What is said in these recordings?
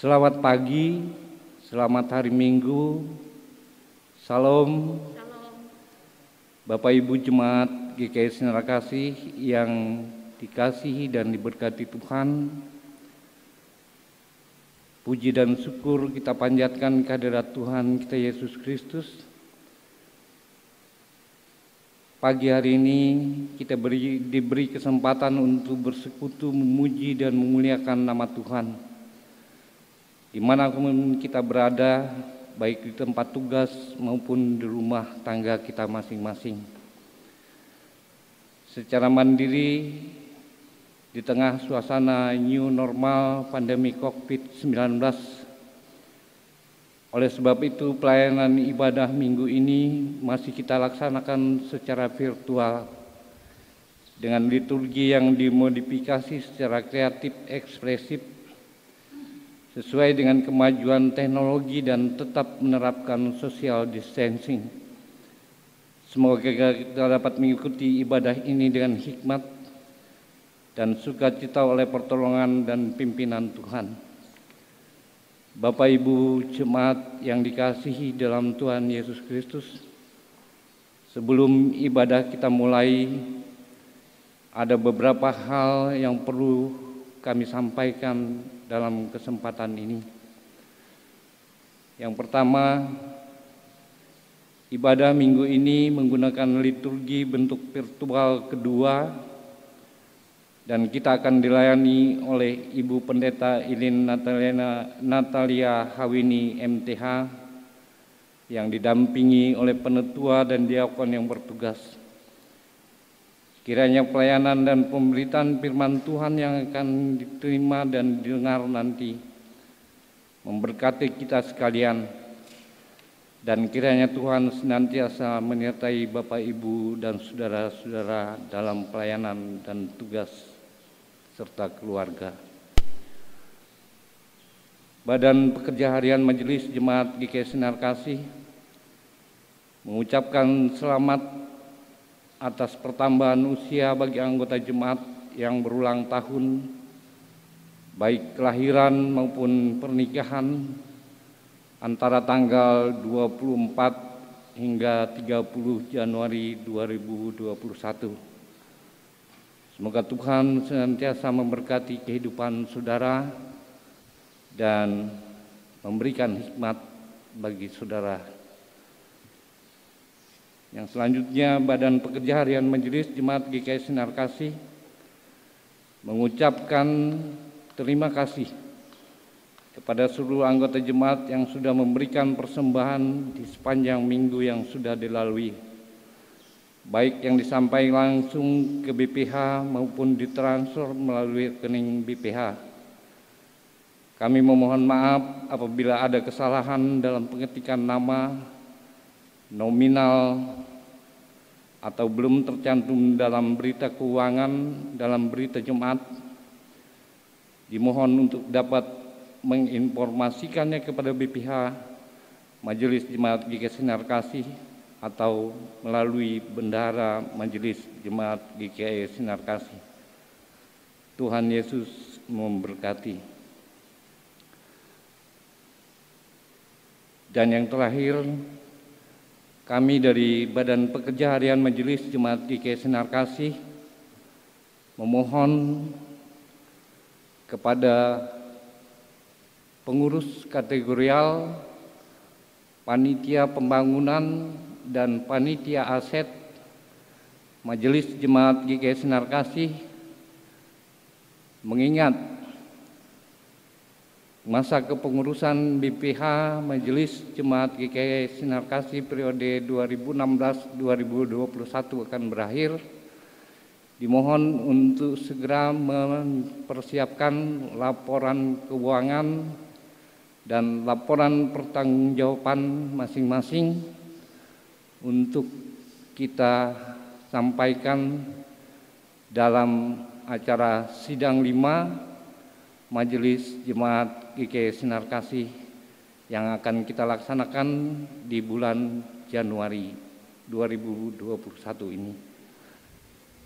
Selamat pagi, selamat hari Minggu, Salam, Bapak Ibu Jemaat GKI Sinar Kasih yang dikasihi dan diberkati Tuhan. Puji dan syukur kita panjatkan kehadirat Tuhan kita Yesus Kristus. Pagi hari ini kita diberi kesempatan untuk bersekutu, memuji dan memuliakan nama Tuhan. Dimanapun kita berada, baik di tempat tugas maupun di rumah tangga kita masing-masing. Secara mandiri, di tengah suasana new normal pandemi COVID-19. Oleh sebab itu, pelayanan ibadah minggu ini masih kita laksanakan secara virtual dengan liturgi yang dimodifikasi secara kreatif, ekspresif, sesuai dengan kemajuan teknologi dan tetap menerapkan social distancing. Semoga kita dapat mengikuti ibadah ini dengan hikmat dan sukacita oleh pertolongan dan pimpinan Tuhan. Bapak Ibu Jemaat yang dikasihi dalam Tuhan Yesus Kristus, sebelum ibadah kita mulai, ada beberapa hal yang perlu kami sampaikan dalam kesempatan ini. Yang pertama, ibadah minggu ini menggunakan liturgi bentuk virtual kedua dan kita akan dilayani oleh Ibu Pendeta Ilin Natalia Hawini MTH yang didampingi oleh penetua dan diakon yang bertugas. Kiranya pelayanan dan pemberitaan firman Tuhan yang akan diterima dan didengar nanti memberkati kita sekalian, dan kiranya Tuhan senantiasa menyertai Bapak, Ibu, dan saudara-saudara dalam pelayanan dan tugas serta keluarga. Badan Pekerja Harian Majelis Jemaat GKI Sinar Kasih mengucapkan selamat atas pertambahan usia bagi anggota jemaat yang berulang tahun, baik kelahiran maupun pernikahan antara tanggal 24 hingga 30 Januari 2021. Semoga Tuhan senantiasa memberkati kehidupan saudara dan memberikan hikmat bagi saudara. Yang selanjutnya, Badan Pekerja Harian Majelis Jemaat GKI Sinar Kasih mengucapkan terima kasih kepada seluruh anggota jemaat yang sudah memberikan persembahan di sepanjang minggu yang sudah dilalui, baik yang disampaikan langsung ke BPH maupun ditransfer melalui rekening BPH. Kami memohon maaf apabila ada kesalahan dalam pengetikan nama, nominal, atau belum tercantum dalam berita keuangan dalam berita Jumat. Dimohon untuk dapat menginformasikannya kepada BPH Majelis Jemaat GKI Sinar Kasih atau melalui Bendahara Majelis Jemaat GKI Sinar Kasih. Tuhan Yesus memberkati. Dan yang terakhir, kami dari Badan Pekerja Harian Majelis Jemaat GKI Sinar Kasih memohon kepada pengurus kategorial, panitia pembangunan, dan panitia aset Majelis Jemaat GKI Sinar Kasih mengingat masa kepengurusan BPH Majelis Jemaat GKI Sinar Kasih periode 2016-2021 akan berakhir. Dimohon untuk segera mempersiapkan laporan keuangan dan laporan pertanggungjawaban masing-masing untuk kita sampaikan dalam acara sidang 5 Majelis Jemaat GKI Sinar Kasih yang akan kita laksanakan di bulan Januari 2021 ini.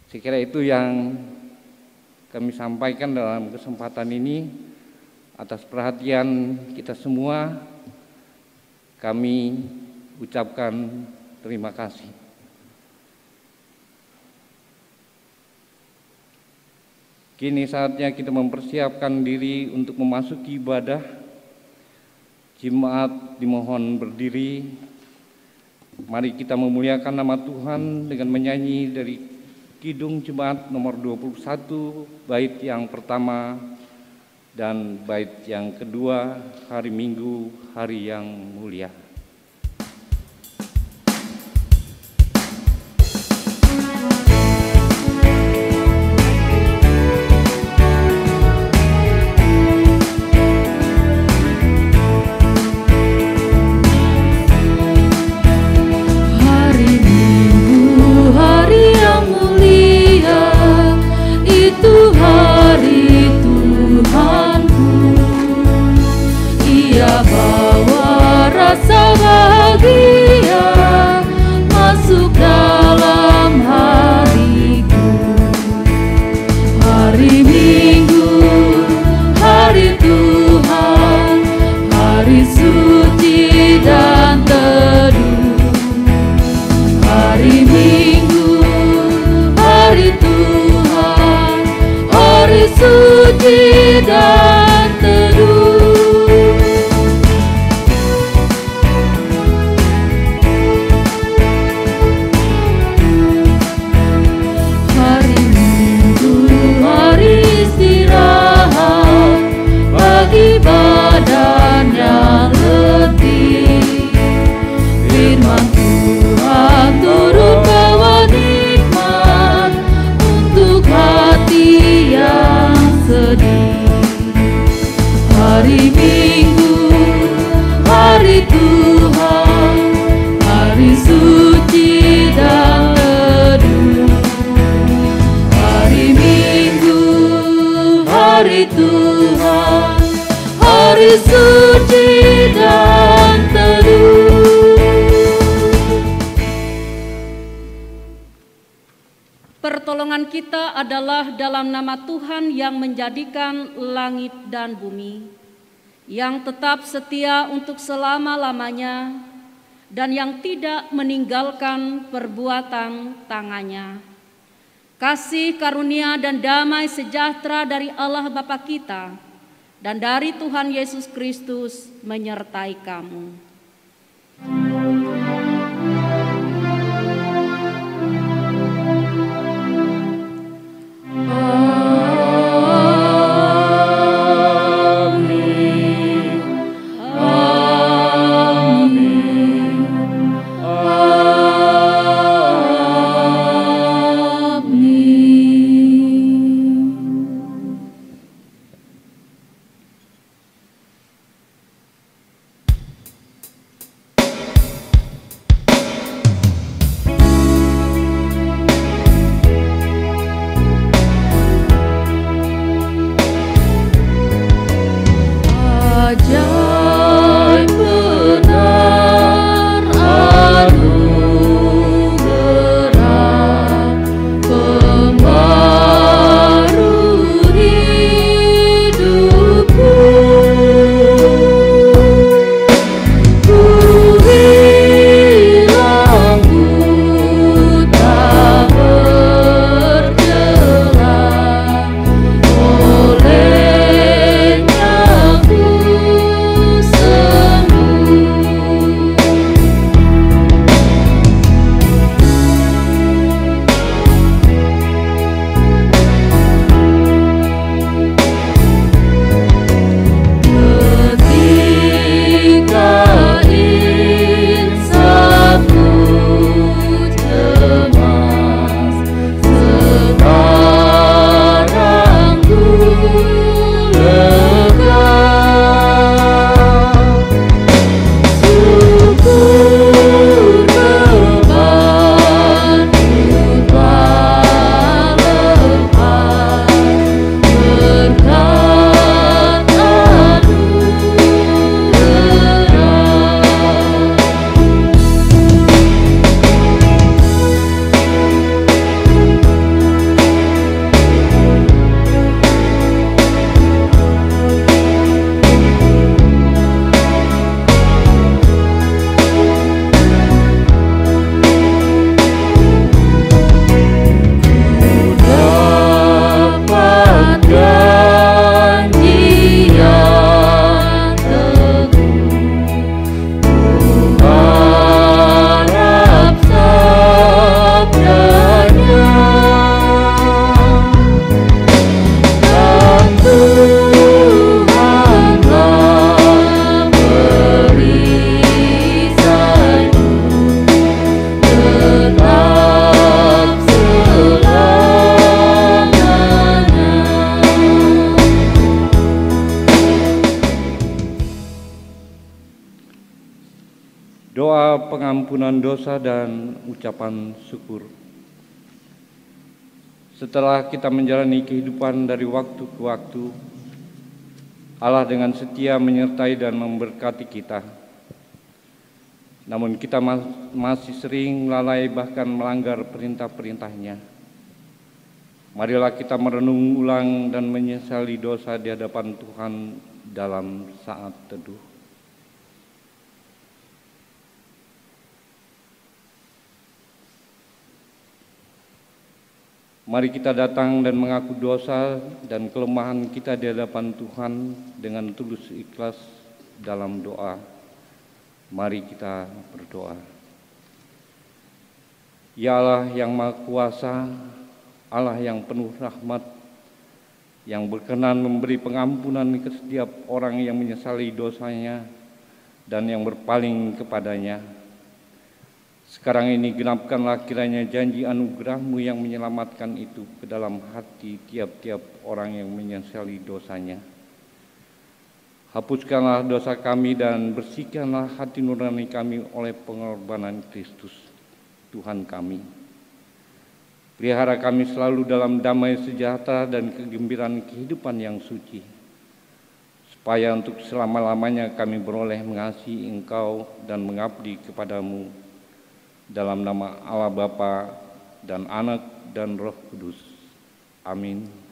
Saya kira itu yang kami sampaikan dalam kesempatan ini. Atas perhatian kita semua, kami ucapkan terima kasih. Kini saatnya kita mempersiapkan diri untuk memasuki ibadah. Jemaat dimohon berdiri. Mari kita memuliakan nama Tuhan dengan menyanyi dari Kidung Jemaat nomor 21, bait yang pertama dan bait yang kedua, Hari Minggu, Hari yang Mulia. Pertolongan kita adalah dalam nama Tuhan yang menjadikan langit dan bumi, yang tetap setia untuk selama-lamanya dan yang tidak meninggalkan perbuatan tangannya. Kasih karunia dan damai sejahtera dari Allah Bapa kita dan dari Tuhan Yesus Kristus menyertai kamu. pengampunan dosa dan ucapan syukur. Setelah kita menjalani kehidupan dari waktu ke waktu, Allah dengan setia menyertai dan memberkati kita. Namun kita masih sering lalai bahkan melanggar perintah-perintahnya. Marilah kita merenung ulang dan menyesali dosa di hadapan Tuhan dalam saat teduh. Mari kita datang dan mengaku dosa dan kelemahan kita di hadapan Tuhan dengan tulus ikhlas dalam doa. Mari kita berdoa. Ya Allah yang Maha Kuasa, Allah yang penuh rahmat, yang berkenan memberi pengampunan ke setiap orang yang menyesali dosanya dan yang berpaling kepadanya. Sekarang ini genapkanlah kiranya janji anugerah-Mu yang menyelamatkan itu ke dalam hati tiap-tiap orang yang menyesali dosanya. Hapuskanlah dosa kami dan bersihkanlah hati nurani kami oleh pengorbanan Kristus, Tuhan kami. Pelihara kami selalu dalam damai sejahtera dan kegembiraan kehidupan yang suci, supaya untuk selama-lamanya kami beroleh mengasihi Engkau dan mengabdi kepadamu, dalam nama Allah Bapa dan Anak dan Roh Kudus. Amin.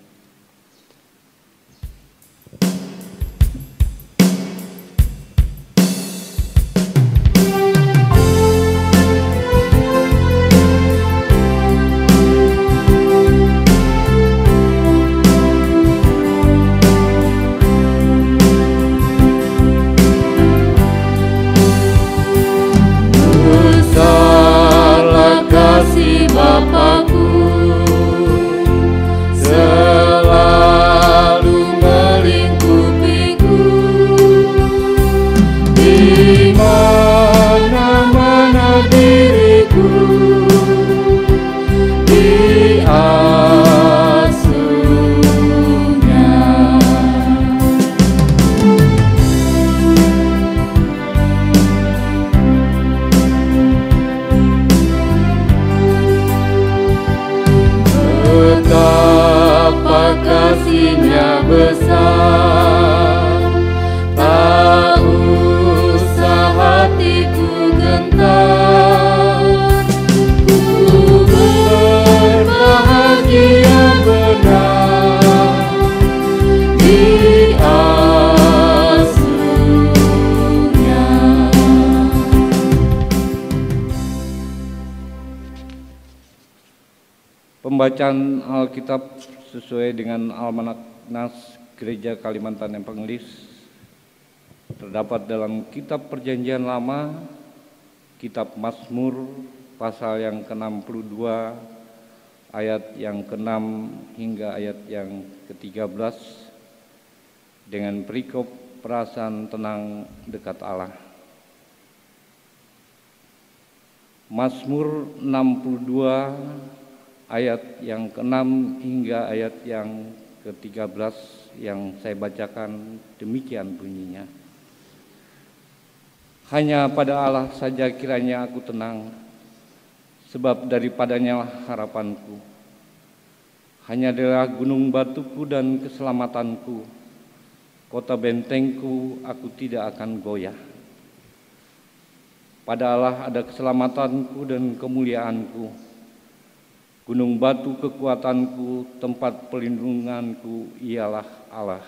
Pembacaan Alkitab sesuai dengan Almanak Nas Gereja Kalimantan Evangelis terdapat dalam Kitab Perjanjian Lama, Kitab Mazmur pasal yang ke-62 ayat yang ke-6 hingga ayat yang ke-13 dengan perikop perasaan tenang dekat Allah. Mazmur 62 ayat yang ke-6 hingga ayat yang ke-13 yang saya bacakan demikian bunyinya. Hanya pada Allah saja kiranya aku tenang, sebab daripadanya harapanku. Hanya adalah gunung batuku dan keselamatanku, kota bentengku, aku tidak akan goyah. Pada Allah ada keselamatanku dan kemuliaanku, gunung batu kekuatanku, tempat perlindunganku ialah Allah.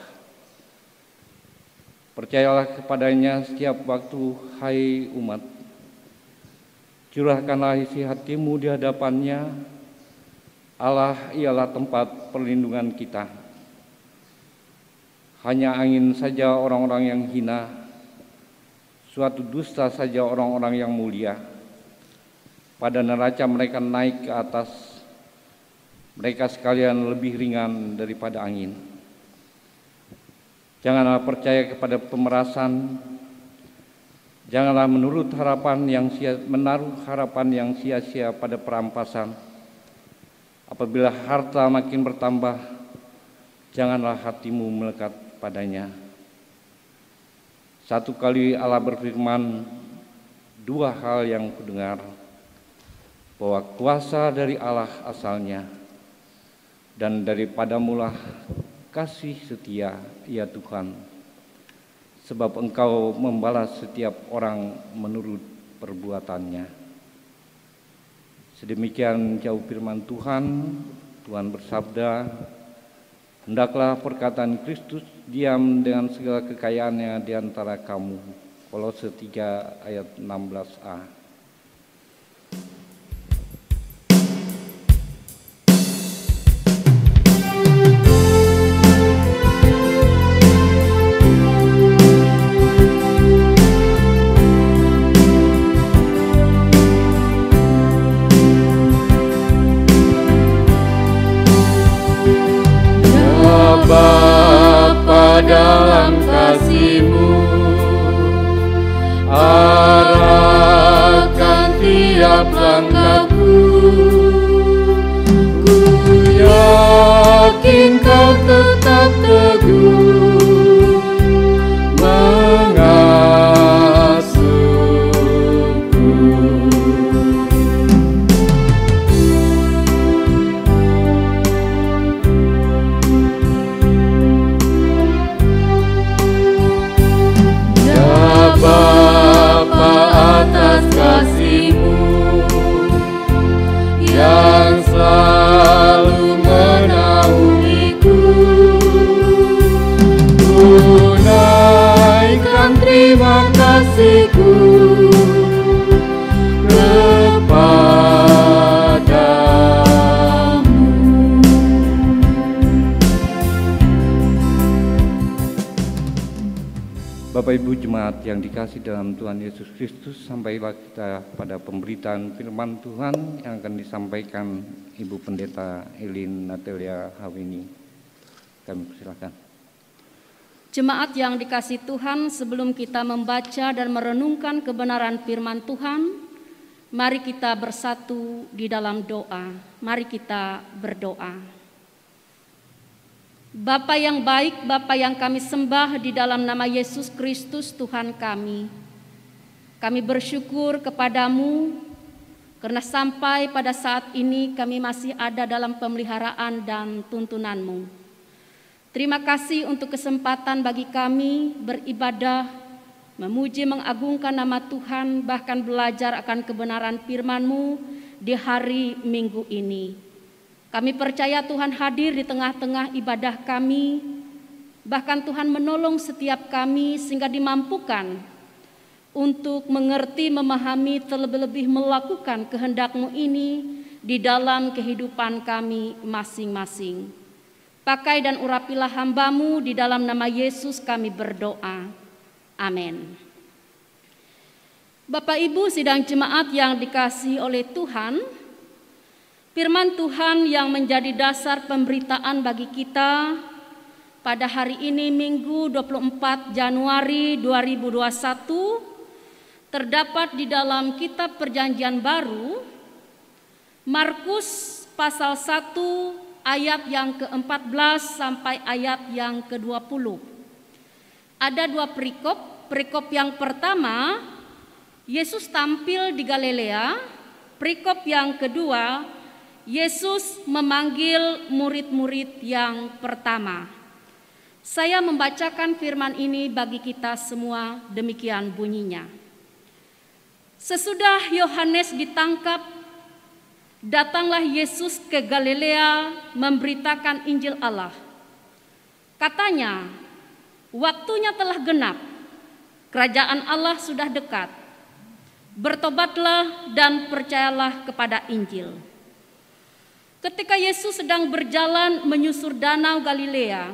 Percayalah kepadanya setiap waktu, hai umat. Curahkanlah isi hatimu di hadapannya. Allah ialah tempat perlindungan kita. Hanya angin saja orang-orang yang hina, suatu dusta saja orang-orang yang mulia. Pada neraca mereka naik ke atas, mereka sekalian lebih ringan daripada angin. Janganlah percaya kepada pemerasan, janganlah menaruh harapan yang sia-sia pada perampasan. Apabila harta makin bertambah, janganlah hatimu melekat padanya. Satu kali Allah berfirman, dua hal yang kudengar, bahwa kuasa dari Allah asalnya, dan daripadamulah kasih setia, ya Tuhan, sebab Engkau membalas setiap orang menurut perbuatannya. Sedemikian jauh firman Tuhan. Tuhan bersabda, hendaklah perkataan Kristus diam dengan segala kekayaannya di antara kamu. Kolose 3 ayat 16a. Bapa dalam kasih-Mu, arahkan tiap langkahku. Ku yakin Kau tetap teguh mengasuhku. Bapa, atas kasih-Mu yang selalu menaungiku, tunaikan terima kasih-Ku kepadamu. Bapak Ibu jemaat yang dikasih dalam Tuhan Yesus Kristus, sampailah kita pada pemberitaan firman Tuhan yang akan disampaikan Ibu Pendeta Elin Natalia Hawini. Kami persilakan. Jemaat yang dikasih Tuhan, sebelum kita membaca dan merenungkan kebenaran firman Tuhan, mari kita bersatu di dalam doa. Mari kita berdoa. Bapa yang baik, Bapa yang kami sembah di dalam nama Yesus Kristus Tuhan kami bersyukur kepadamu karena sampai pada saat ini kami masih ada dalam pemeliharaan dan tuntunan-Mu. Terima kasih untuk kesempatan bagi kami beribadah, memuji mengagungkan nama Tuhan, bahkan belajar akan kebenaran firman-Mu di hari Minggu ini. Kami percaya Tuhan hadir di tengah-tengah ibadah kami, bahkan Tuhan menolong setiap kami sehingga dimampukan untuk mengerti, memahami, terlebih-lebih melakukan kehendak-Mu ini di dalam kehidupan kami masing-masing. Pakai dan urapilah hamba-Mu, di dalam nama Yesus kami berdoa. Amin. Bapak Ibu sidang jemaat yang dikasihi oleh Tuhan, firman Tuhan yang menjadi dasar pemberitaan bagi kita pada hari ini Minggu 24 Januari 2021 terdapat di dalam kitab Perjanjian Baru, Markus pasal 1 ayat yang ke-14 sampai ayat yang ke-20. Ada dua perikop. Perikop yang pertama, Yesus tampil di Galilea. Perikop yang kedua, Yesus memanggil murid-murid yang pertama. Saya membacakan firman ini bagi kita semua, demikian bunyinya. Sesudah Yohanes ditangkap, datanglah Yesus ke Galilea memberitakan Injil Allah. Katanya, waktunya telah genap, kerajaan Allah sudah dekat. Bertobatlah dan percayalah kepada Injil. Ketika Yesus sedang berjalan menyusur danau Galilea,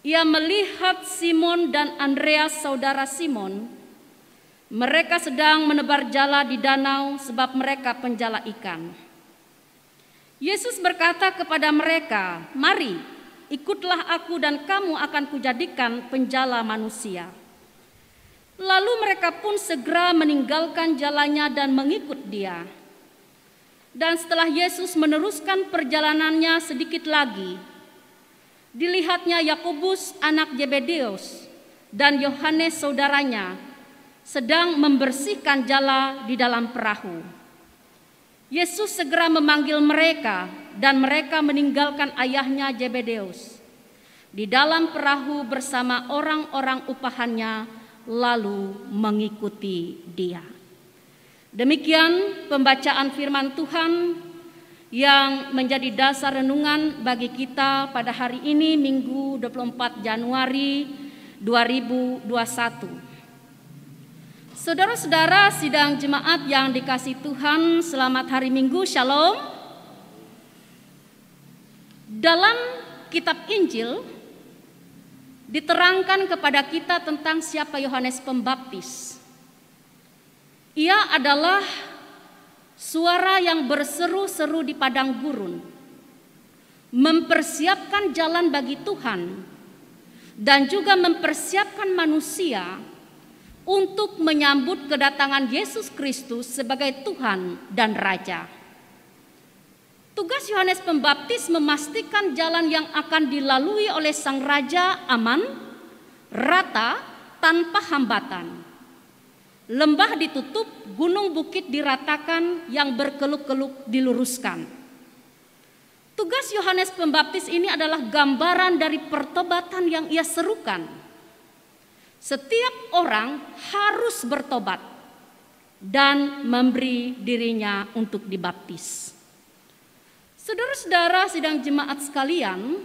Ia melihat Simon dan Andreas saudara Simon. Mereka sedang menebar jala di danau sebab mereka penjala ikan. Yesus berkata kepada mereka, "Mari, ikutlah aku dan kamu akan kujadikan penjala manusia." Lalu mereka pun segera meninggalkan jalannya dan mengikut Dia. Dan setelah Yesus meneruskan perjalanannya sedikit lagi, dilihatnya Yakobus anak Zebedeus dan Yohanes saudaranya sedang membersihkan jala di dalam perahu. Yesus segera memanggil mereka dan mereka meninggalkan ayahnya Zebedeus di dalam perahu bersama orang-orang upahannya lalu mengikuti dia. Demikian pembacaan firman Tuhan yang menjadi dasar renungan bagi kita pada hari ini Minggu 24 Januari 2021. Saudara-saudara sidang jemaat yang dikasihi Tuhan, selamat hari Minggu, Shalom. Dalam kitab Injil diterangkan kepada kita tentang siapa Yohanes Pembaptis. Ia adalah suara yang berseru-seru di padang gurun, mempersiapkan jalan bagi Tuhan dan juga mempersiapkan manusia untuk menyambut kedatangan Yesus Kristus sebagai Tuhan dan Raja. Tugas Yohanes Pembaptis memastikan jalan yang akan dilalui oleh Sang Raja aman, rata, tanpa hambatan. Lembah ditutup, gunung bukit diratakan, yang berkeluk-keluk diluruskan. Tugas Yohanes Pembaptis ini adalah gambaran dari pertobatan yang ia serukan. Setiap orang harus bertobat dan memberi dirinya untuk dibaptis. Saudara-saudara sidang jemaat sekalian,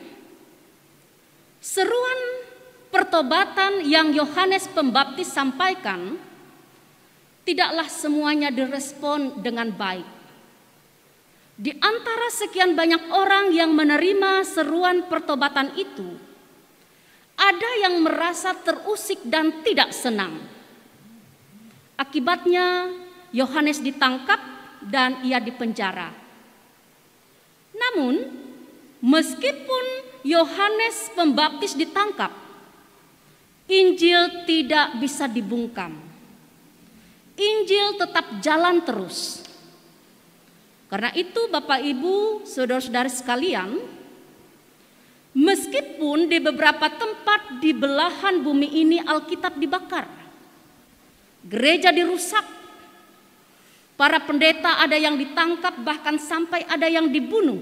seruan pertobatan yang Yohanes Pembaptis sampaikan tidaklah semuanya direspon dengan baik. Di antara sekian banyak orang yang menerima seruan pertobatan itu, ada yang merasa terusik dan tidak senang. Akibatnya Yohanes ditangkap dan ia dipenjara. Namun, meskipun Yohanes Pembaptis ditangkap, Injil tidak bisa dibungkam. Injil tetap jalan terus. Karena itu Bapak Ibu, saudara-saudara sekalian, meskipun di beberapa tempat di belahan bumi ini Alkitab dibakar, gereja dirusak, para pendeta ada yang ditangkap, bahkan sampai ada yang dibunuh,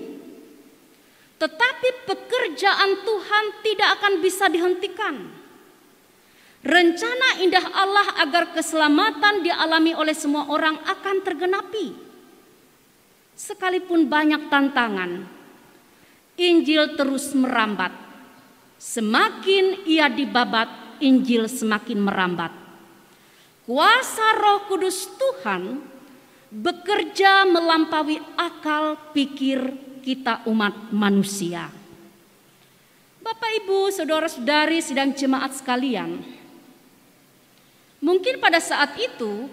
tetapi pekerjaan Tuhan tidak akan bisa dihentikan. Rencana indah Allah agar keselamatan dialami oleh semua orang akan tergenapi. Sekalipun banyak tantangan, Injil terus merambat. Semakin ia dibabat, Injil semakin merambat. Kuasa Roh Kudus Tuhan bekerja melampaui akal pikir kita umat manusia. Bapak Ibu, saudara-saudari sidang jemaat sekalian, mungkin pada saat itu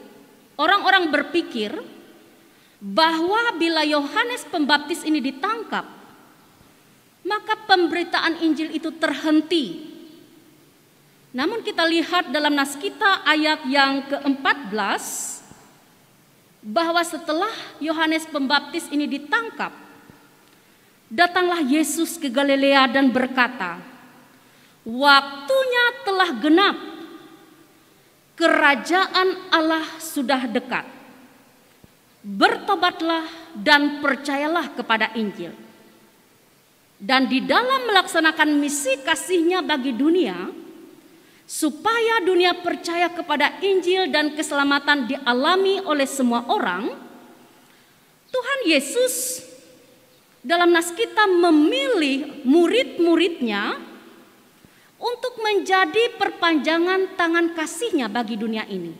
orang-orang berpikir bahwa bila Yohanes Pembaptis ini ditangkap, maka pemberitaan Injil itu terhenti. Namun kita lihat dalam nas kita ayat yang ke-14 bahwa setelah Yohanes Pembaptis ini ditangkap, datanglah Yesus ke Galilea dan berkata, "Waktunya telah genap. Kerajaan Allah sudah dekat. Bertobatlah dan percayalah kepada Injil." Dan di dalam melaksanakan misi kasih-Nya bagi dunia, supaya dunia percaya kepada Injil dan keselamatan dialami oleh semua orang, Tuhan Yesus dalam nas kita memilih murid-muridnya untuk menjadi perpanjangan tangan kasih-Nya bagi dunia ini.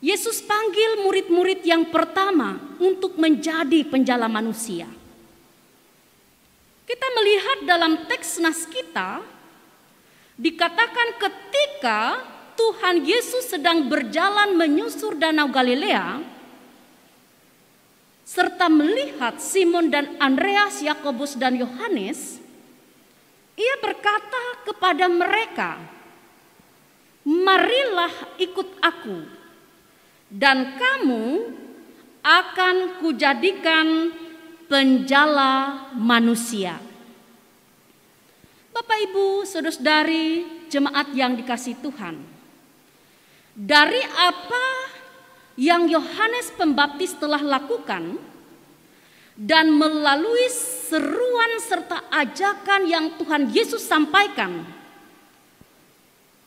Yesus panggil murid-murid yang pertama untuk menjadi penjala manusia. Kita melihat dalam teks nas kita, dikatakan ketika Tuhan Yesus sedang berjalan menyusur Danau Galilea, serta melihat Simon dan Andreas, Yakobus dan Yohanes, ia berkata kepada mereka, "Marilah ikut aku, dan kamu akan kujadikan penjala manusia." Bapak Ibu, saudara-saudari jemaat yang dikasihi Tuhan, dari apa yang Yohanes Pembaptis telah lakukan dan melalui seruan serta ajakan yang Tuhan Yesus sampaikan,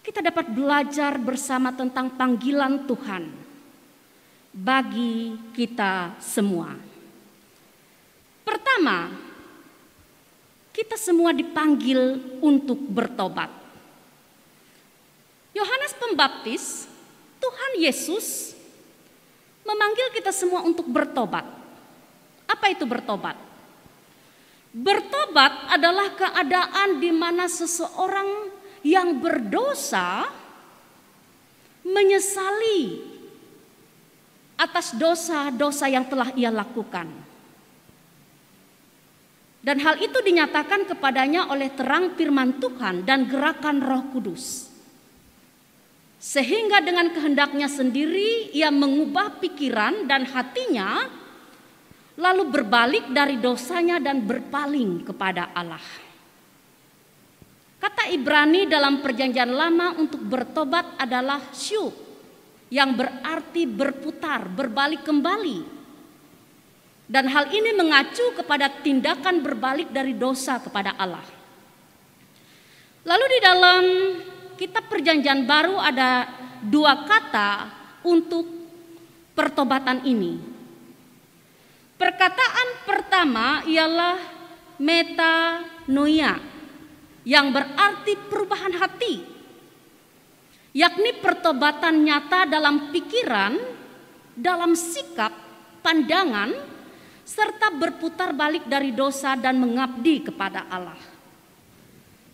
kita dapat belajar bersama tentang panggilan Tuhan bagi kita semua. Pertama, kita semua dipanggil untuk bertobat. Yohanes Pembaptis, Tuhan Yesus memanggil kita semua untuk bertobat. Apa itu bertobat? Bertobat adalah keadaan di mana seseorang yang berdosa menyesali atas dosa-dosa yang telah ia lakukan. Dan hal itu dinyatakan kepadanya oleh terang firman Tuhan dan gerakan Roh Kudus. Sehingga dengan kehendaknya sendiri ia mengubah pikiran dan hatinya, lalu berbalik dari dosanya dan berpaling kepada Allah. Kata Ibrani dalam Perjanjian Lama untuk bertobat adalah syuk, yang berarti berputar, berbalik kembali. Dan hal ini mengacu kepada tindakan berbalik dari dosa kepada Allah. Lalu di dalam Kitab Perjanjian Baru ada dua kata untuk pertobatan ini. Perkataan pertama ialah metanoia, yang berarti perubahan hati, yakni pertobatan nyata dalam pikiran, dalam sikap, pandangan, serta berputar balik dari dosa dan mengabdi kepada Allah.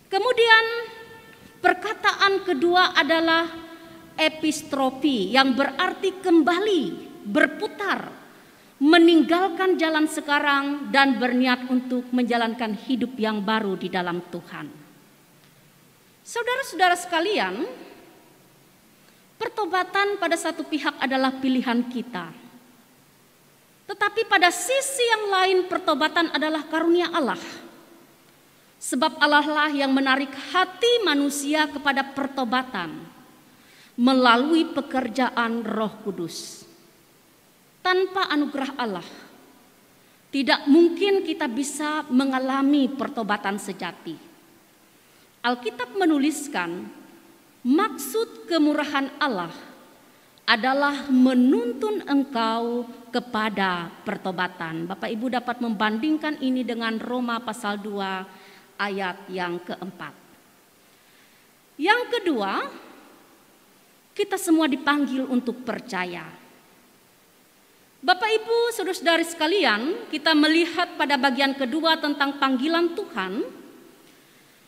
Kemudian perkataan kedua adalah epistropi, yang berarti kembali, berputar, meninggalkan jalan sekarang dan berniat untuk menjalankan hidup yang baru di dalam Tuhan. Saudara-saudara sekalian, pertobatan pada satu pihak adalah pilihan kita. Tetapi pada sisi yang lain pertobatan adalah karunia Allah. Sebab Allah lah yang menarik hati manusia kepada pertobatan melalui pekerjaan Roh Kudus. Tanpa anugerah Allah, tidak mungkin kita bisa mengalami pertobatan sejati. Alkitab menuliskan, maksud kemurahan Allah adalah menuntun engkau kepada pertobatan. Bapak Ibu dapat membandingkan ini dengan Roma pasal 2 ayat yang keempat. Yang kedua, kita semua dipanggil untuk percaya. Bapak Ibu, saudara-saudari sekalian, kita melihat pada bagian kedua tentang panggilan Tuhan,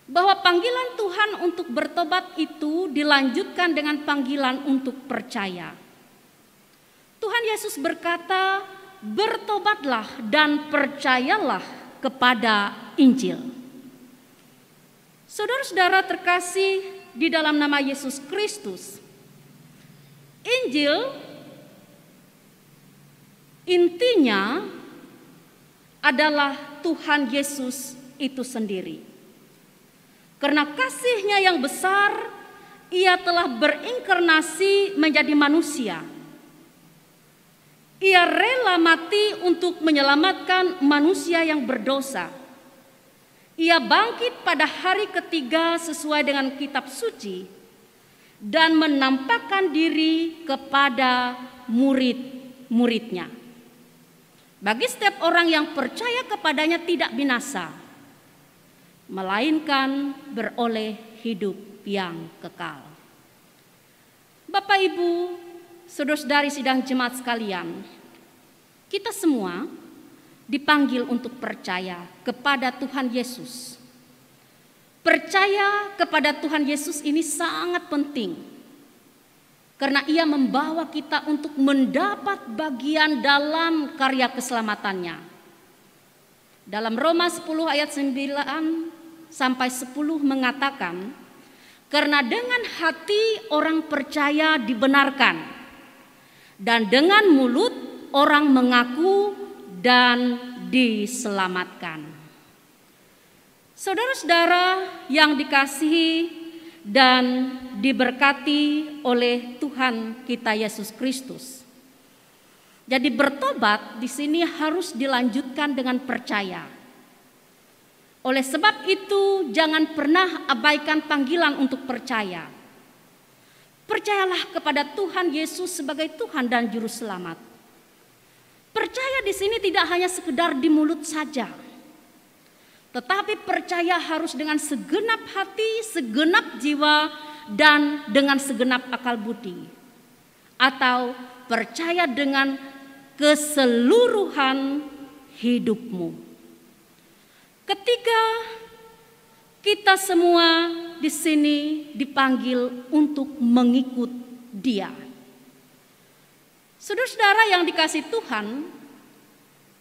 bahwa panggilan Tuhan untuk bertobat itu dilanjutkan dengan panggilan untuk percaya. Tuhan Yesus berkata, bertobatlah dan percayalah kepada Injil. Saudara-saudara terkasih di dalam nama Yesus Kristus, Injil intinya adalah Tuhan Yesus itu sendiri. Karena kasih-Nya yang besar, Ia telah berinkarnasi menjadi manusia. Ia rela mati untuk menyelamatkan manusia yang berdosa. Ia bangkit pada hari ketiga sesuai dengan kitab suci dan menampakkan diri kepada murid-muridnya. Bagi setiap orang yang percaya kepadanya tidak binasa, melainkan beroleh hidup yang kekal. Bapak Ibu, saudara-saudari sidang jemaat sekalian, kita semua dipanggil untuk percaya kepada Tuhan Yesus. Percaya kepada Tuhan Yesus ini sangat penting, karena Ia membawa kita untuk mendapat bagian dalam karya keselamatannya. Dalam Roma 10 ayat 9 sampai 10 mengatakan, karena dengan hati orang percaya dibenarkan, dan dengan mulut orang mengaku dan diselamatkan. Saudara-saudara yang dikasihi dan diberkati oleh Tuhan kita Yesus Kristus. Jadi bertobat di sini harus dilanjutkan dengan percaya. Oleh sebab itu, jangan pernah abaikan panggilan untuk percaya. Percayalah kepada Tuhan Yesus sebagai Tuhan dan Juru Selamat. Percaya di sini tidak hanya sekedar di mulut saja, tetapi percaya harus dengan segenap hati, segenap jiwa, dan dengan segenap akal budi. Atau percaya dengan keseluruhan hidupmu. Ketika kita semua di sini dipanggil untuk mengikut Dia. Saudara-saudara yang dikasihi Tuhan,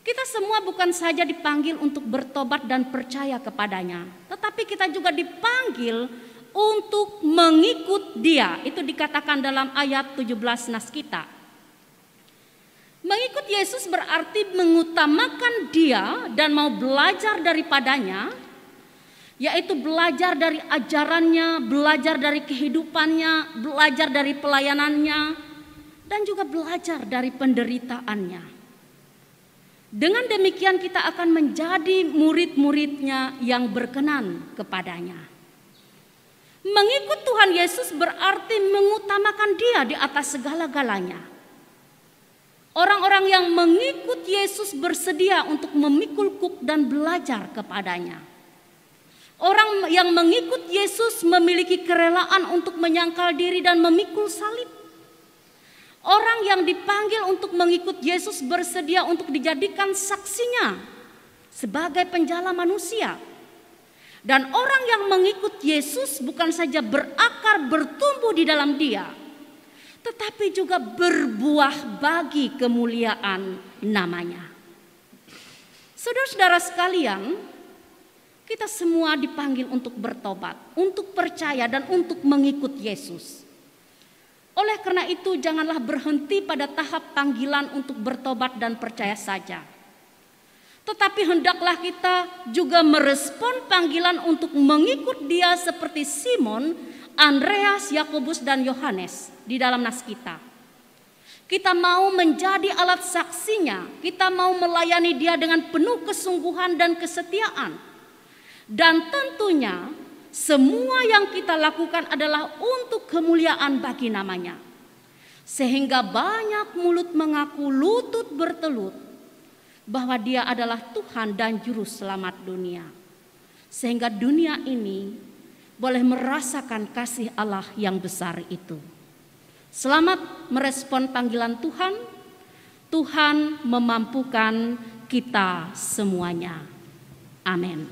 kita semua bukan saja dipanggil untuk bertobat dan percaya kepadanya, tetapi kita juga dipanggil untuk mengikut Dia. Itu dikatakan dalam ayat 17 nas kita. Mengikut Yesus berarti mengutamakan Dia dan mau belajar daripadanya, yaitu belajar dari ajarannya, belajar dari kehidupannya, belajar dari pelayanannya, dan juga belajar dari penderitaannya. Dengan demikian kita akan menjadi murid-muridnya yang berkenan kepadanya. Mengikut Tuhan Yesus berarti mengutamakan Dia di atas segala-galanya. Orang-orang yang mengikut Yesus bersedia untuk memikul kuk dan belajar kepadanya. Orang yang mengikut Yesus memiliki kerelaan untuk menyangkal diri dan memikul salib. Orang yang dipanggil untuk mengikut Yesus bersedia untuk dijadikan saksinya sebagai penjala manusia. Dan orang yang mengikut Yesus bukan saja berakar bertumbuh di dalam Dia, tetapi juga berbuah bagi kemuliaan namanya. Saudara-saudara sekalian, kita semua dipanggil untuk bertobat, untuk percaya dan untuk mengikut Yesus. Oleh karena itu janganlah berhenti pada tahap panggilan untuk bertobat dan percaya saja. Tetapi hendaklah kita juga merespon panggilan untuk mengikut Dia seperti Simon, Andreas, Yakobus dan Yohanes di dalam nas kita. Kita mau menjadi alat saksinya, kita mau melayani Dia dengan penuh kesungguhan dan kesetiaan. Dan tentunya semua yang kita lakukan adalah untuk kemuliaan bagi namanya. Sehingga banyak mulut mengaku, lutut bertelut bahwa Dia adalah Tuhan dan Juru Selamat dunia. Sehingga dunia ini boleh merasakan kasih Allah yang besar itu. Selamat merespon panggilan Tuhan. Tuhan memampukan kita semuanya. Amin.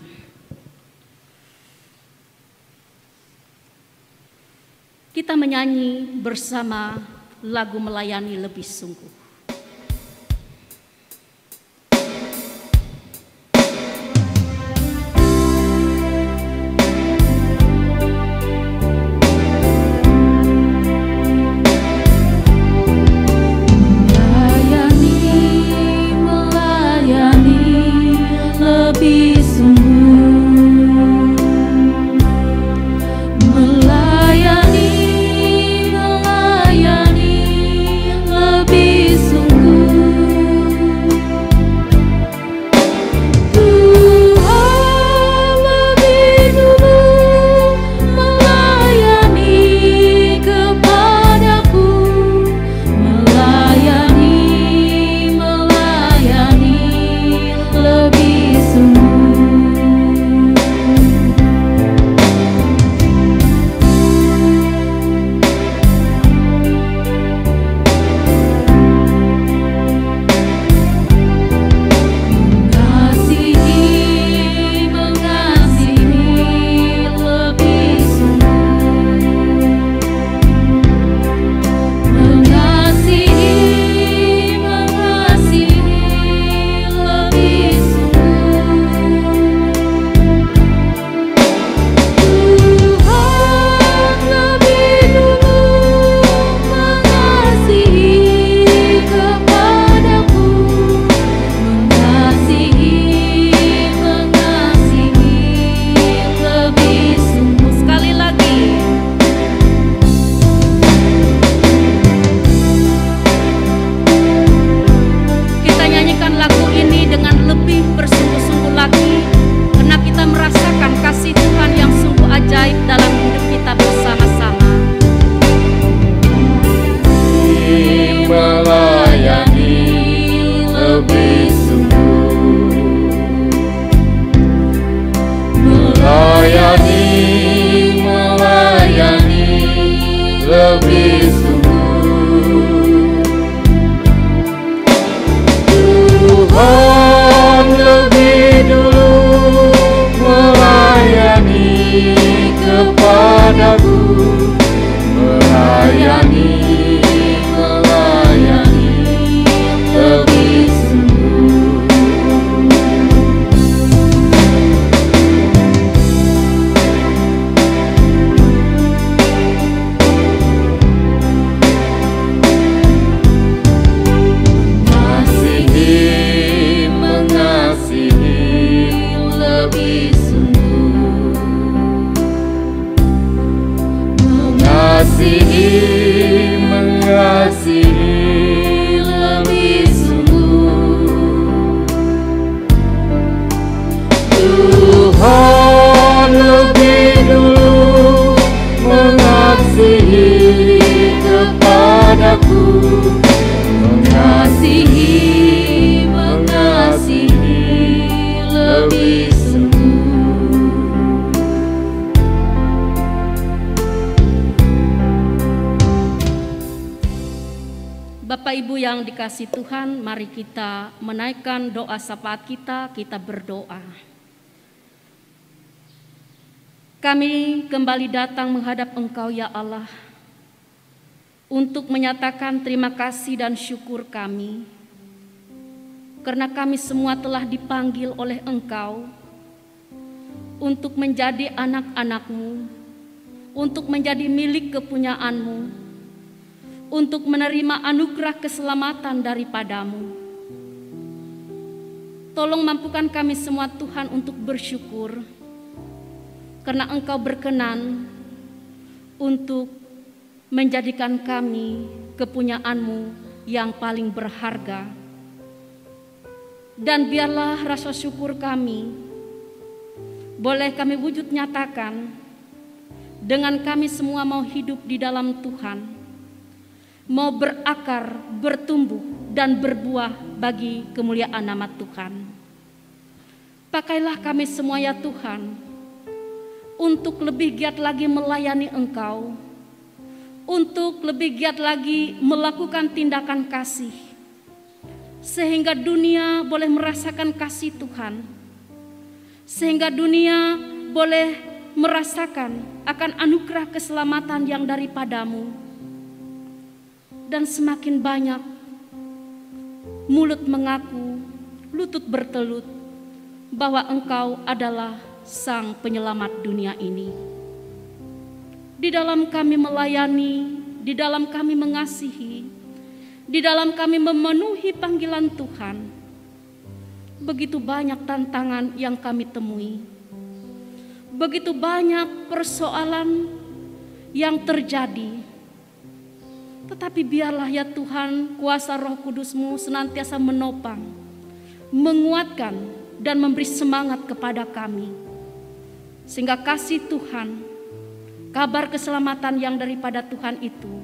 Kita menyanyi bersama lagu Melayani Lebih Sungguh. Melayani lebih Bapak Ibu yang dikasihi Tuhan, mari kita menaikkan doa syafaat kita berdoa. Kami kembali datang menghadap Engkau ya Allah, untuk menyatakan terima kasih dan syukur kami, karena kami semua telah dipanggil oleh Engkau untuk menjadi anak-anak-Mu, untuk menjadi milik kepunyaan-Mu, untuk menerima anugerah keselamatan daripada-Mu. Tolong mampukan kami semua Tuhan untuk bersyukur, karena Engkau berkenan untuk menjadikan kami kepunyaan-Mu yang paling berharga. Dan biarlah rasa syukur kami boleh kami wujud nyatakan dengan kami semua mau hidup di dalam Tuhan, mau berakar, bertumbuh, dan berbuah bagi kemuliaan nama Tuhan. Pakailah kami semua ya Tuhan, untuk lebih giat lagi melayani Engkau, untuk lebih giat lagi melakukan tindakan kasih, sehingga dunia boleh merasakan kasih Tuhan, sehingga dunia boleh merasakan akan anugerah keselamatan yang daripada-Mu. Dan semakin banyak mulut mengaku, lutut bertelut bahwa Engkau adalah Sang Penyelamat dunia ini. Di dalam kami melayani, di dalam kami mengasihi, di dalam kami memenuhi panggilan Tuhan, begitu banyak tantangan yang kami temui, begitu banyak persoalan yang terjadi. Tetapi biarlah ya Tuhan, kuasa Roh Kudus-Mu senantiasa menopang, menguatkan, dan memberi semangat kepada kami, sehingga kasih Tuhan, kabar keselamatan yang daripada Tuhan itu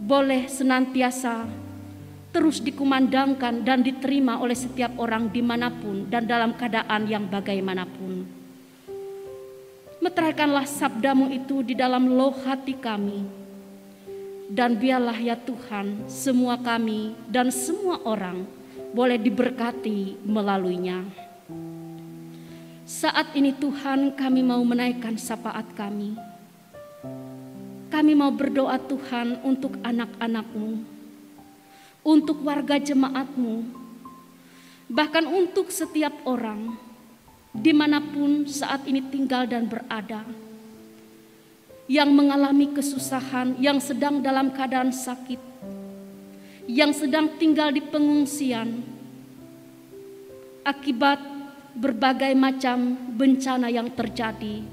boleh senantiasa terus dikumandangkan dan diterima oleh setiap orang dimanapun dan dalam keadaan yang bagaimanapun. Meteraikanlah sabda-Mu itu di dalam loh hati kami, dan biarlah ya Tuhan, semua kami dan semua orang boleh diberkati melaluinya. Saat ini Tuhan, kami mau menaikkan syafaat kami. Kami mau berdoa Tuhan untuk anak-anak-Mu, untuk warga jemaat-Mu, bahkan untuk setiap orang dimanapun saat ini tinggal dan berada, yang mengalami kesusahan, yang sedang dalam keadaan sakit, yang sedang tinggal di pengungsian akibat berbagai macam bencana yang terjadi,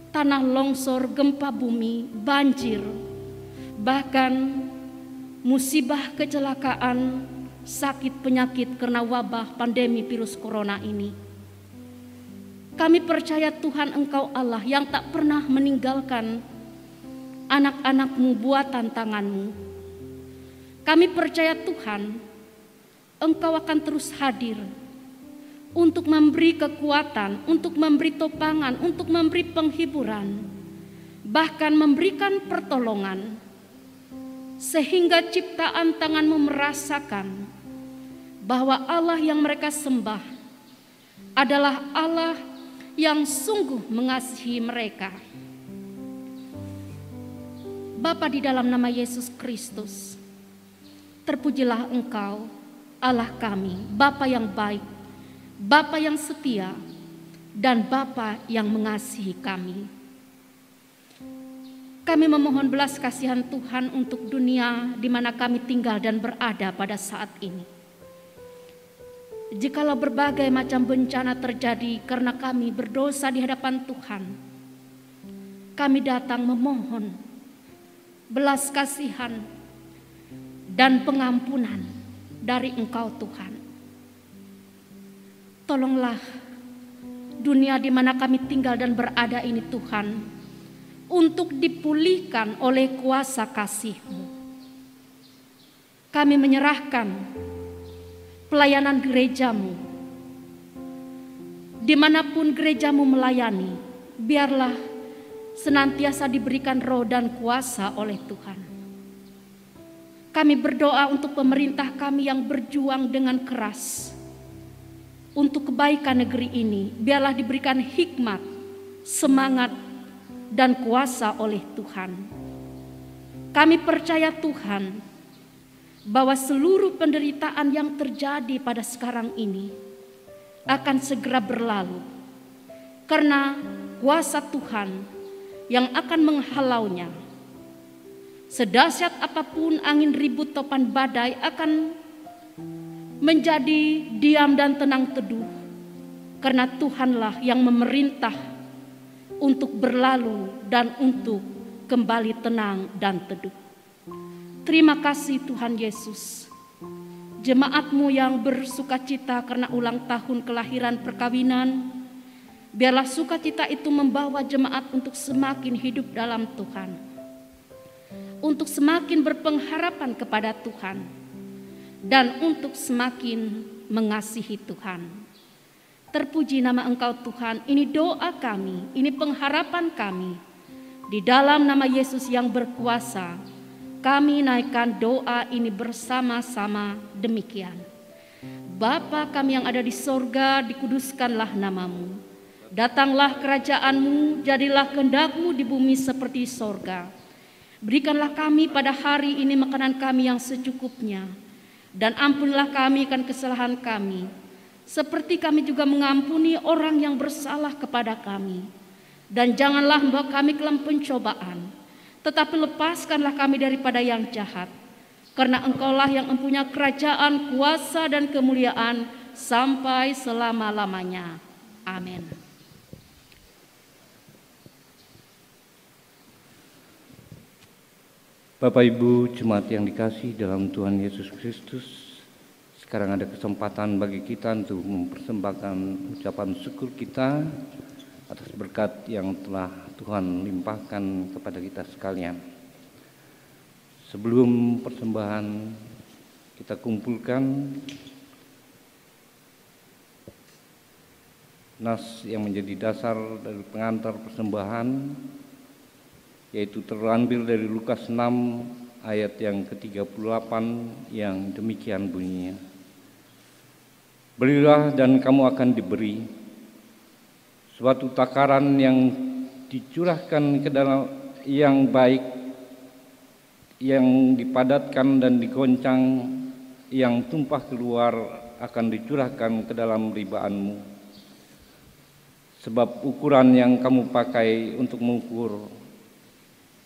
tanah longsor, gempa bumi, banjir, bahkan musibah kecelakaan, sakit penyakit karena wabah pandemi virus corona ini. Kami percaya Tuhan, Engkau Allah yang tak pernah meninggalkan anak-anak-Mu buatan tangan-Mu. Kami percaya Tuhan, Engkau akan terus hadir untuk memberi kekuatan, untuk memberi topangan, untuk memberi penghiburan, bahkan memberikan pertolongan, sehingga ciptaan tangan-Mu merasakan bahwa Allah yang mereka sembah adalah Allah yang sungguh mengasihi mereka. Bapa, di dalam nama Yesus Kristus, terpujilah Engkau, Allah kami, Bapa yang baik, Bapa yang setia, dan Bapa yang mengasihi kami. Kami memohon belas kasihan Tuhan untuk dunia di mana kami tinggal dan berada pada saat ini. Jikalau berbagai macam bencana terjadi karena kami berdosa di hadapan Tuhan, kami datang memohon belas kasihan dan pengampunan dari Engkau Tuhan. Tolonglah dunia di mana kami tinggal dan berada ini Tuhan, untuk dipulihkan oleh kuasa kasih-Mu. Kami menyerahkan pelayanan gereja-Mu, dimanapun gereja-Mu melayani, biarlah senantiasa diberikan roh dan kuasa oleh Tuhan. Kami berdoa untuk pemerintah kami yang berjuang dengan keras untuk kebaikan negeri ini. Biarlah diberikan hikmat, semangat, dan kuasa oleh Tuhan. Kami percaya Tuhan bahwa seluruh penderitaan yang terjadi pada sekarang ini akan segera berlalu, karena kuasa Tuhan yang akan menghalaunya. Sedahsyat apapun angin ribut topan badai akan menjadi diam dan tenang teduh, karena Tuhanlah yang memerintah untuk berlalu dan untuk kembali tenang dan teduh. Terima kasih Tuhan Yesus. Jemaat-Mu yang bersukacita karena ulang tahun kelahiran perkawinan, biarlah sukacita itu membawa jemaat untuk semakin hidup dalam Tuhan, untuk semakin berpengharapan kepada Tuhan, dan untuk semakin mengasihi Tuhan. Terpuji nama Engkau Tuhan. Ini doa kami, ini pengharapan kami. Di dalam nama Yesus yang berkuasa, kami naikkan doa ini bersama-sama demikian. Bapa kami yang ada di sorga, dikuduskanlah namamu. Datanglah kerajaan-Mu, jadilah kehendak-Mu di bumi seperti sorga. Berikanlah kami pada hari ini makanan kami yang secukupnya, dan ampunilah kami akan kesalahan kami, seperti kami juga mengampuni orang yang bersalah kepada kami. Dan janganlah membawa kami ke dalam pencobaan, tetapi lepaskanlah kami daripada yang jahat. Karena Engkaulah yang mempunyai kerajaan, kuasa, dan kemuliaan sampai selama-lamanya. Amin. Bapak Ibu jemaat yang dikasihi dalam Tuhan Yesus Kristus, sekarang ada kesempatan bagi kita untuk mempersembahkan ucapan syukur kita atas berkat yang telah Tuhan limpahkan kepada kita sekalian. Sebelum persembahan kita kumpulkan, nas yang menjadi dasar dari pengantar persembahan, yaitu terambil dari Lukas 6 ayat yang ke-38 yang demikian bunyinya. Berilah dan kamu akan diberi, suatu takaran yang dicurahkan ke dalam yang baik, yang dipadatkan dan digoncang, yang tumpah keluar akan dicurahkan ke dalam ribaanmu. Sebab ukuran yang kamu pakai untuk mengukur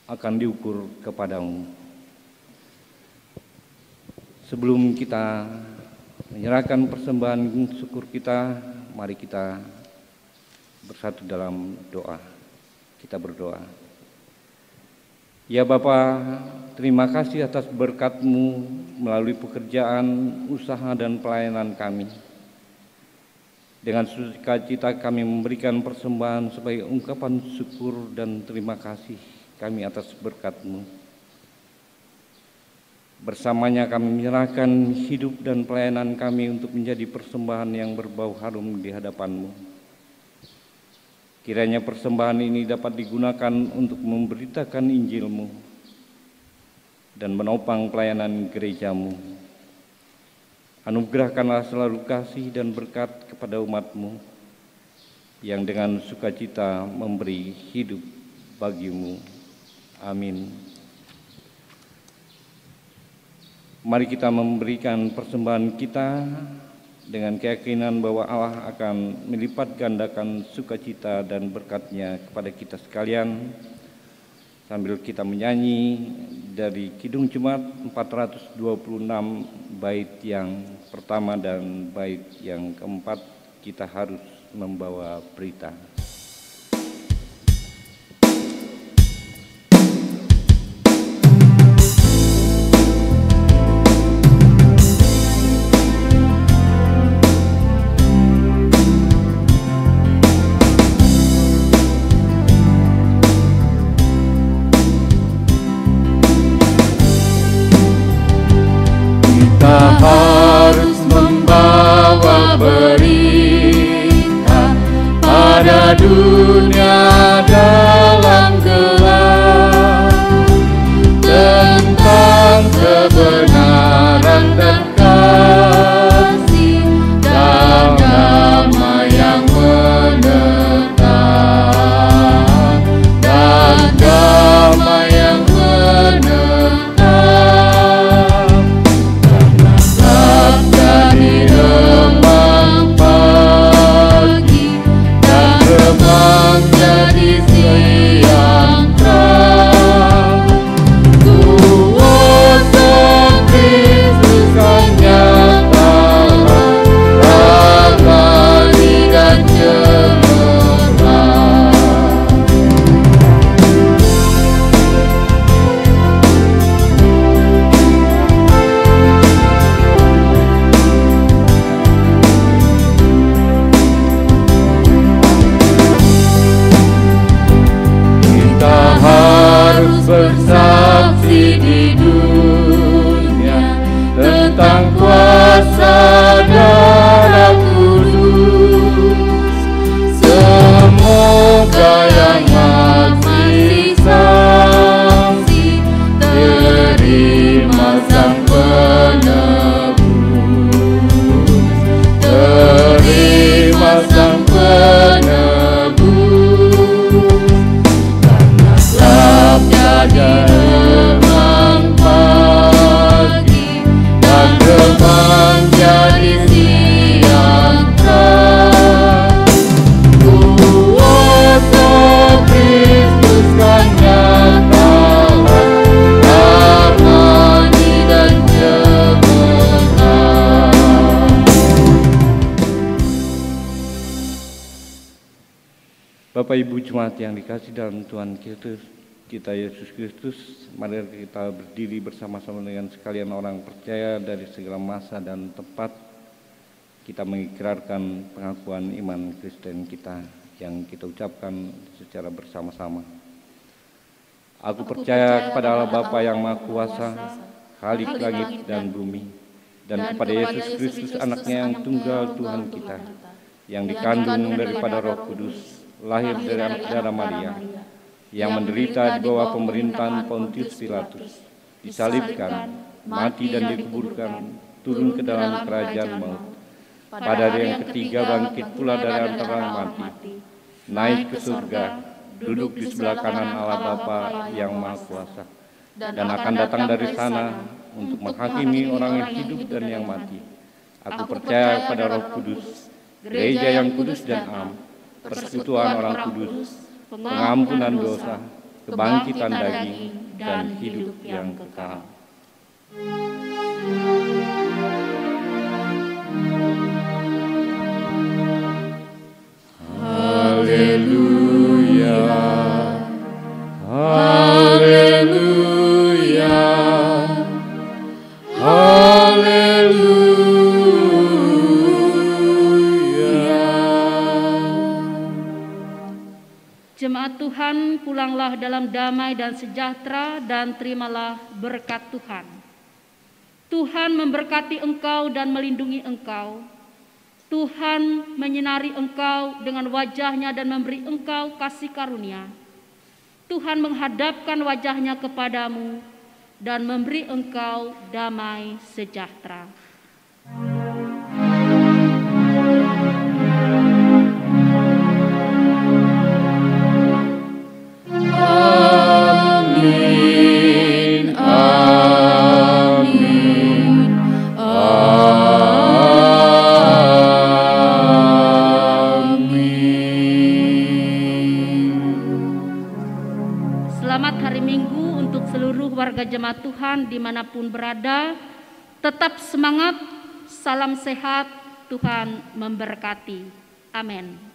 akan diukur kepadamu. Sebelum kita menyerahkan persembahan syukur kita, mari kita bersatu dalam doa. Kita berdoa. Ya Bapa, terima kasih atas berkat-Mu melalui pekerjaan, usaha, dan pelayanan kami. Dengan sukacita kami memberikan persembahan sebagai ungkapan syukur dan terima kasih kami atas berkat-Mu. Bersamanya kami menyerahkan hidup dan pelayanan kami untuk menjadi persembahan yang berbau harum di hadapan-Mu. Kiranya persembahan ini dapat digunakan untuk memberitakan Injil-Mu dan menopang pelayanan gereja-Mu. Anugerahkanlah selalu kasih dan berkat kepada umat-Mu yang dengan sukacita memberi hidup bagi-Mu. Amin. Mari kita memberikan persembahan kita dengan keyakinan bahwa Allah akan melipat gandakan sukacita dan berkat-Nya kepada kita sekalian, sambil kita menyanyi dari Kidung Jemaat 426 bait yang pertama dan bait yang keempat, kita harus membawa berita. Harus membawa berita pada dunia dalam gelap tentang kebenaran Bapak Ibu Jemaat yang dikasih dalam Tuhan kita Yesus Kristus, mari kita berdiri bersama-sama dengan sekalian orang percaya dari segala masa dan tempat. Kita mengikrarkan pengakuan iman Kristen kita yang kita ucapkan secara bersama-sama. Aku percaya kepada Allah Bapa yang Maha Kuasa, Khalik langit dan bumi, dan kepada Yesus Kristus anaknya yang tunggal Tuhan kita, yang dikandung daripada Roh Kudus, lahir dari darah Maria, yang menderita di bawah pemerintahan Pontius Pilatus, disalibkan, mati dan dikuburkan, turun ke dalam kerajaan maut. Pada hari yang ketiga bangkit pula dari antara orang mati, naik ke surga, duduk di sebelah kanan Allah Bapa yang Maha Kuasa, dan akan datang dari sana untuk menghakimi orang yang hidup dan yang mati. Aku percaya pada Roh Kudus, gereja yang kudus dan am, persekutuan orang kudus, pengampunan dosa, kebangkitan daging, dan hidup yang kekal. Haleluya, haleluya, haleluya. Jemaat Tuhan, pulanglah dalam damai dan sejahtera dan terimalah berkat Tuhan. Tuhan memberkati engkau dan melindungi engkau. Tuhan menyinari engkau dengan wajah-Nya dan memberi engkau kasih karunia. Tuhan menghadapkan wajah-Nya kepadamu dan memberi engkau damai sejahtera. Amin, amin, Selamat hari Minggu untuk seluruh warga jemaat Tuhan dimanapun berada. Tetap semangat, salam sehat, Tuhan memberkati. Amin.